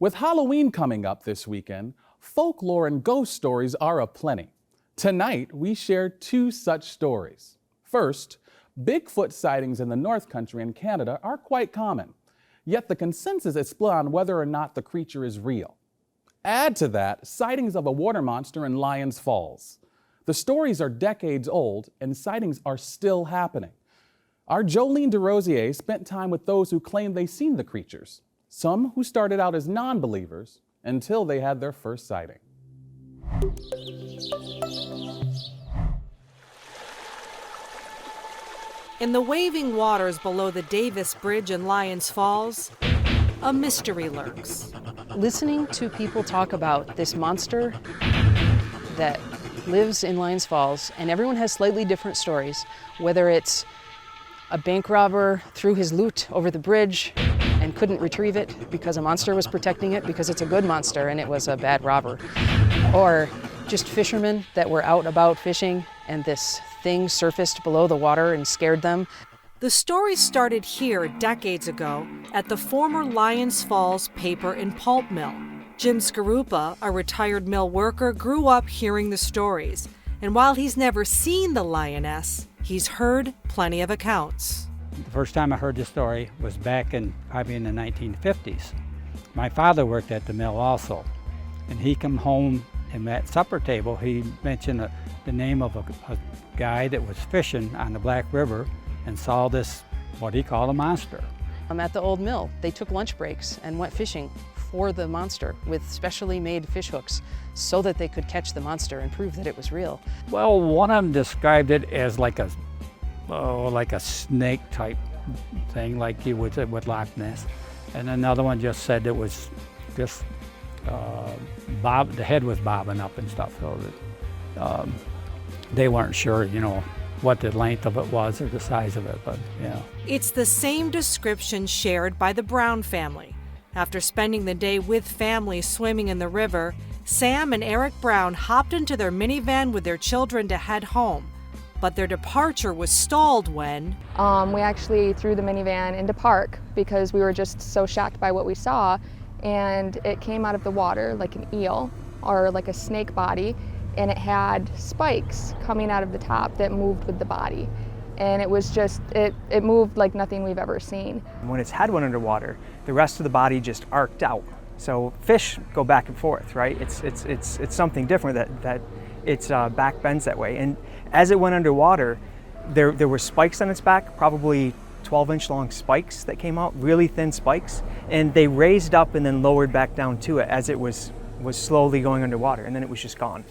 With Halloween coming up this weekend, folklore and ghost stories are aplenty. Tonight, we share two such stories. First, Bigfoot sightings in the North Country and Canada are quite common, yet the consensus is split on whether or not the creature is real. Add to that sightings of a water monster in Lyons Falls. The stories are decades old and sightings are still happening. Our Joleene DesRosiers spent time with those who claim they've seen the creatures, some who started out as non-believers until they had their first sighting. In the waving waters below the Davis Bridge in Lyons Falls, a mystery lurks. Listening to people talk about this monster that lives in Lyons Falls, and everyone has slightly different stories, whether it's a bank robber threw his loot over the bridge and couldn't retrieve it because a monster was protecting it because it's a good monster and it was a bad robber, or just fishermen that were out about fishing and this thing surfaced below the water and scared them. The story started here decades ago at the former Lyons Falls paper and pulp mill. Jim Skarupa, a retired mill worker, grew up hearing the stories, and while he's never seen the lioness, he's heard plenty of accounts. The first time I heard the story was back probably in the 1950s. My father worked at the mill also, and he come home and at supper table he mentioned the name of a guy that was fishing on the Black River and saw this, what he called a monster. At the old mill, they took lunch breaks and went fishing for the monster with specially made fish hooks so that they could catch the monster and prove that it was real. Well, one of them described it as like a snake type thing, like you would say with Loch Ness. And another one just said it was just the head was bobbing up and stuff, so that they weren't sure, what the length of it was or the size of it, but yeah. It's the same description shared by the Brown family. After spending the day with family swimming in the river, Sam and Eric Brown hopped into their minivan with their children to head home. But their departure was stalled when we actually threw the minivan into park because we were just so shocked by what we saw, and it came out of the water like an eel or like a snake body, and it had spikes coming out of the top that moved with the body. And it was just, it moved like nothing we've ever seen. When its head went underwater, the rest of the body just arced out. So fish go back and forth, right? It's something different that its back bends that way. And as it went underwater, there were spikes on its back, probably 12-inch long spikes that came out, really thin spikes, and they raised up and then lowered back down to it as it was slowly going underwater, and then it was just gone.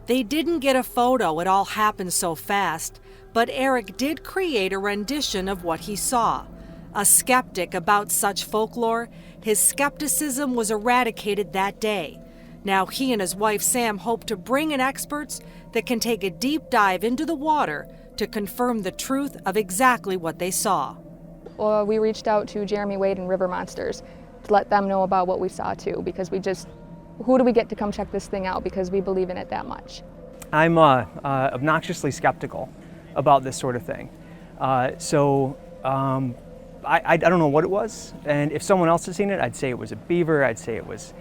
They didn't get a photo, it all happened so fast, but Eric did create a rendition of what he saw. A skeptic about such folklore, his skepticism was eradicated that day. Now he and his wife Sam hope to bring in experts that can take a deep dive into the water to confirm the truth of exactly what they saw. Well, we reached out to Jeremy Wade and River Monsters to let them know about what we saw too, because who do we get to come check this thing out, because we believe in it that much. I'm obnoxiously skeptical about this sort of thing. I don't know what it was, and if someone else has seen it, I'd say it was a beaver, I'd say it was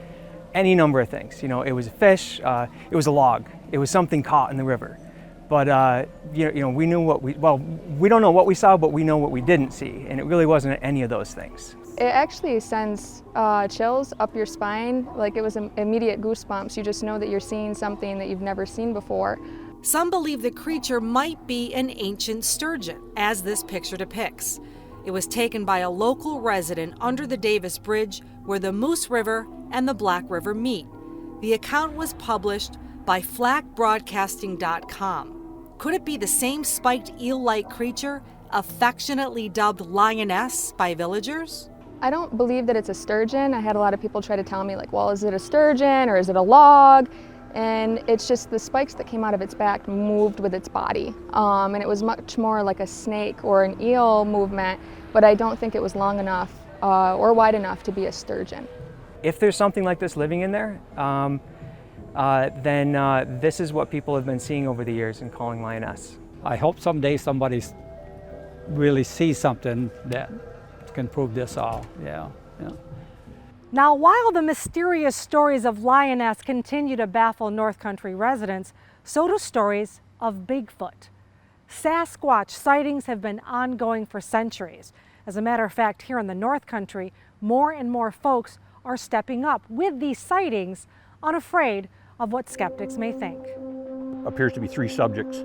any number of things. It was a fish, it was a log, it was something caught in the river. But we knew we don't know what we saw, but we know what we didn't see, and it really wasn't any of those things. It actually sends chills up your spine, like it was immediate goosebumps. You just know that you're seeing something that you've never seen before. Some believe the creature might be an ancient sturgeon, as this picture depicts. It was taken by a local resident under the Davis Bridge where the Moose River and the Black River meet. The account was published by flakbroadcasting.com. Could it be the same spiked eel-like creature, affectionately dubbed lioness by villagers? I don't believe that it's a sturgeon. I had a lot of people try to tell me, like, well, is it a sturgeon or is it a log? And it's just the spikes that came out of its back moved with its body. And it was much more like a snake or an eel movement, but I don't think it was long enough or wide enough to be a sturgeon. If there's something like this living in there, then this is what people have been seeing over the years and calling lioness. I hope someday somebody really sees something that can prove this all, yeah. Now, while the mysterious stories of Lioness continue to baffle North Country residents, so do stories of Bigfoot. Sasquatch sightings have been ongoing for centuries. As a matter of fact, here in the North Country, more and more folks are stepping up with these sightings, unafraid of what skeptics may think. Appears to be 3 subjects,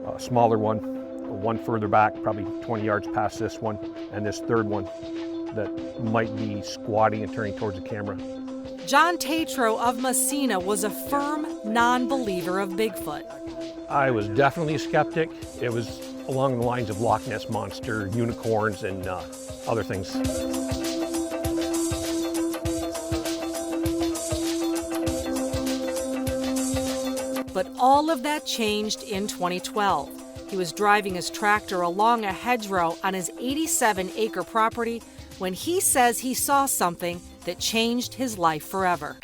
a smaller one further back, probably 20 yards past this one, and this third one that might be squatting and turning towards the camera. John Tatro of Messina was a firm non-believer of Bigfoot. I was definitely a skeptic. It was along the lines of Loch Ness Monster, unicorns, and other things. But all of that changed in 2012. He was driving his tractor along a hedgerow on his 87-acre property when he says he saw something that changed his life forever.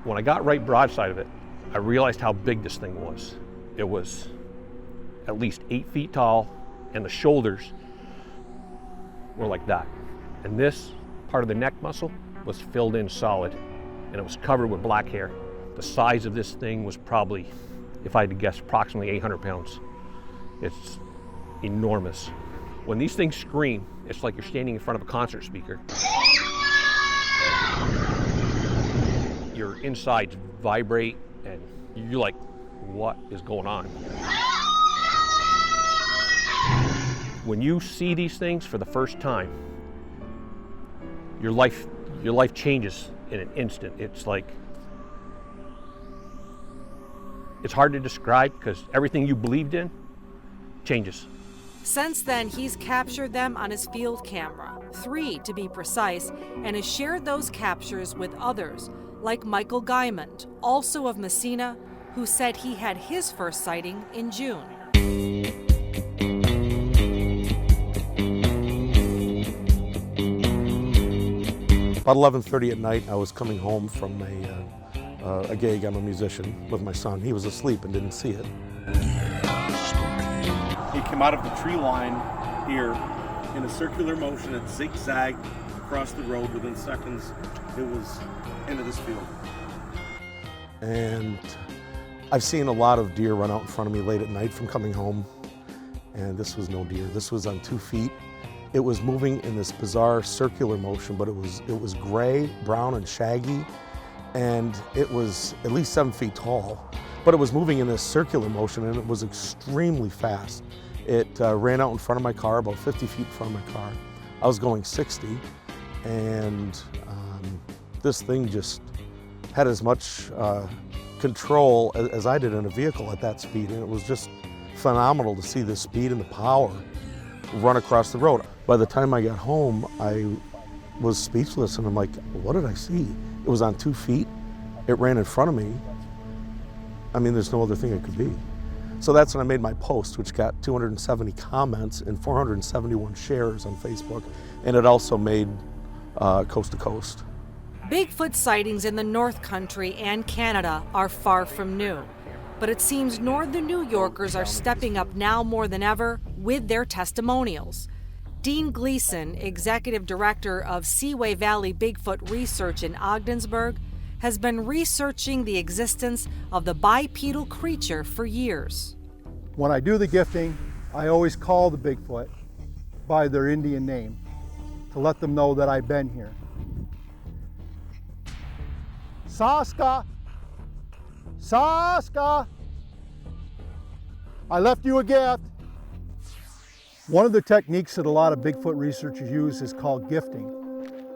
When I got right broadside of it, I realized how big this thing was. It was at least 8 feet tall, and the shoulders were like that. And this part of the neck muscle was filled in solid, and it was covered with black hair. The size of this thing was probably, if I had to guess, approximately 800 pounds. It's enormous. When these things scream, it's like you're standing in front of a concert speaker. Your insides vibrate, and you're like, what is going on? When you see these things for the first time, your life changes in an instant. It's like, it's hard to describe because everything you believed in changes. Since then, he's captured them on his field camera, 3 to be precise, and has shared those captures with others, like Michael Guymond, also of Messina, who said he had his first sighting in June. About 11:30 at night, I was coming home from a gig. I'm a musician with my son. He was asleep and didn't see it. He came out of the tree line here in a circular motion and zigzagged across the road. Within seconds, it was into this field. And I've seen a lot of deer run out in front of me late at night from coming home, and this was no deer. This was on 2 feet. It was moving in this bizarre circular motion, but it was gray, brown, and shaggy, and it was at least 7 feet tall. But it was moving in this circular motion, and it was extremely fast. It ran out in front of my car, about 50 feet in front of my car. I was going 60, and this thing just had as much control as I did in a vehicle at that speed, and it was just phenomenal to see the speed and the power run across the road. By the time I got home, I was speechless, and I'm like, what did I see? It was on 2 feet. It ran in front of me. I mean, there's no other thing it could be. So that's when I made my post, which got 270 comments and 471 shares on Facebook, and it also made coast to coast. Bigfoot sightings in the North Country and Canada are far from new, but it seems northern New Yorkers are stepping up now more than ever with their testimonials. Dean Gleason, executive director of Seaway Valley Bigfoot Research in Ogdensburg, has been researching the existence of the bipedal creature for years. When I do the gifting, I always call the Bigfoot by their Indian name to let them know that I've been here. Saska, Saska, I left you a gift. One of the techniques that a lot of Bigfoot researchers use is called gifting,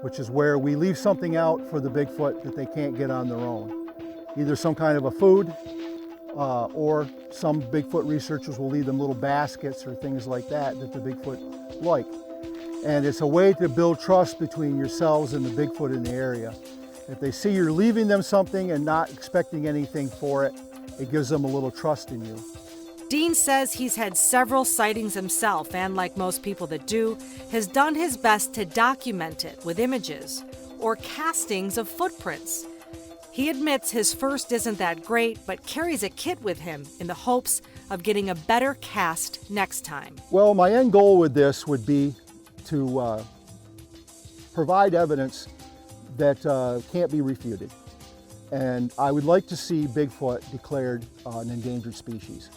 which is where we leave something out for the Bigfoot that they can't get on their own. Either some kind of a food, or some Bigfoot researchers will leave them little baskets or things like that that the Bigfoot like. And it's a way to build trust between yourselves and the Bigfoot in the area. If they see you're leaving them something and not expecting anything for it, it gives them a little trust in you. Dean says he's had several sightings himself and, like most people that do, has done his best to document it with images or castings of footprints. He admits his first isn't that great, but carries a kit with him in the hopes of getting a better cast next time. Well, my end goal with this would be to provide evidence that can't be refuted. And I would like to see Bigfoot declared an endangered species,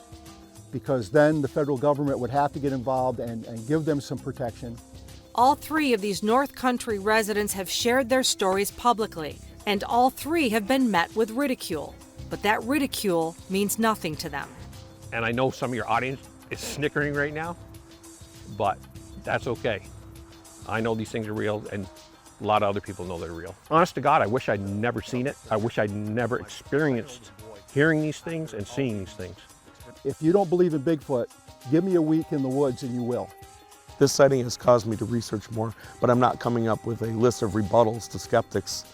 because then the federal government would have to get involved and give them some protection. All 3 of these North Country residents have shared their stories publicly, and all 3 have been met with ridicule. But that ridicule means nothing to them. And I know some of your audience is snickering right now, but that's okay. I know these things are real, and a lot of other people know they're real. Honest to God, I wish I'd never seen it. I wish I'd never experienced hearing these things and seeing these things. If you don't believe in Bigfoot, give me a week in the woods and you will. This sighting has caused me to research more, but I'm not coming up with a list of rebuttals to skeptics.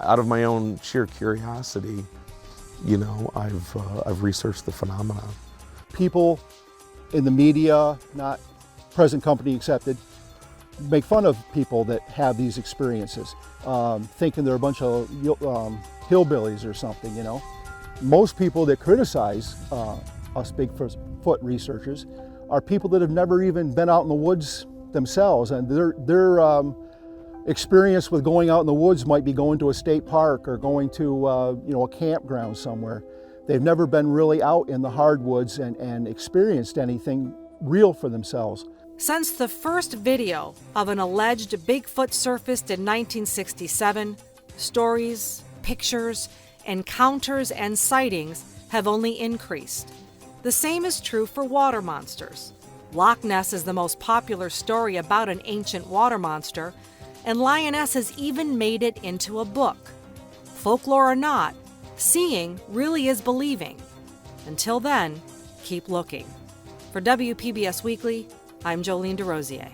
Out of my own sheer curiosity, you know, I've researched the phenomenon. People in the media, not present company accepted, make fun of people that have these experiences, thinking they're a bunch of hillbillies or something, you know. Most people that criticize us Bigfoot researchers are people that have never even been out in the woods themselves, and their experience with going out in the woods might be going to a state park or going to a campground somewhere. They've never been really out in the hardwoods and experienced anything real for themselves. Since the first video of an alleged Bigfoot surfaced in 1967, stories, pictures, encounters, and sightings have only increased. The same is true for water monsters. Loch Ness is the most popular story about an ancient water monster, and Lyoness has even made it into a book. Folklore or not, seeing really is believing. Until then, keep looking. For WPBS Weekly, I'm Joleene DesRosiers.